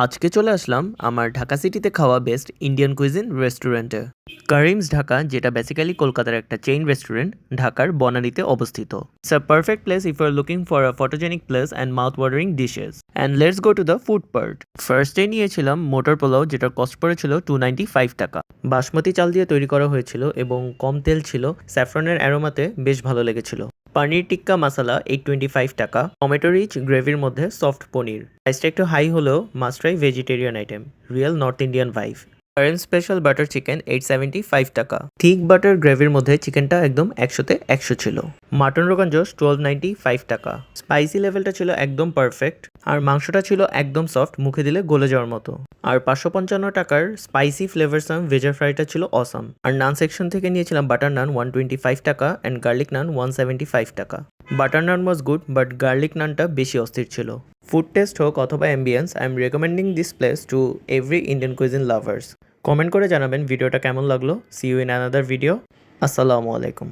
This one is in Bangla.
আজকে চলে আসলাম আমার ঢাকা সিটিতে খাওয়া বেস্ট ইন্ডিয়ান কুইজিন রেস্টুরেন্টে। কারিমস ঢাকা, যেটা বেসিক্যালি কলকাতার একটা চেইন রেস্টুরেন্ট, ঢাকার বনানীতে অবস্থিত। It's a perfect place if you are looking for a photogenic place and mouth watering dishes. And let's go to the food part. ফার্স্টে নিয়েছিলাম মোটর পোলাও, যেটার কস্ট পড়েছিল 295 টাকা। বাসমতি চাল দিয়ে তৈরি করা হয়েছিল এবং কম তেল ছিল। স্যাফরনের অ্যারোমাতে বেশ ভালো লেগেছিল। পানির টিক্কা মশালা 825 টাকা। টমেটো রিচ গ্রেভির মধ্যে সফট পনির। প্রাইসটা একটু হাই হলেও must try vegetarian item, real north Indian vibe. Current special butter chicken 875 টাকা। থিক বাটার গ্রেভির মধ্যে চিকেনটা একদম 100তে 100 ছিল। মাটন রোগান জোশ 1295 টাকা। স্পাইসি লেভেলটা ছিল একদম পারফেক্ট, আর মাংসটা ছিল একদম সফট, মুখে দিলে গলে যাওয়ার মতো। আর 555 টাকার স্পাইসি ফ্লেভার সাম ভেজার ফ্রাইটা ছিল অসাম। আর নান সেকশন থেকে নিয়েছিলাম বাটার নান 125 টাকা অ্যান্ড গার্লিক নান 175 টাকা। Butter naan was good, but garlic নানটা বেশি অস্থির ছিল। ফুড টেস্ট হোক অথবা ambience, I am recommending this place to every Indian cuisine lovers. Comment করে জানাবেন ভিডিওটা কেমন লাগলো। See you in another video. আসসালামু আলাইকুম।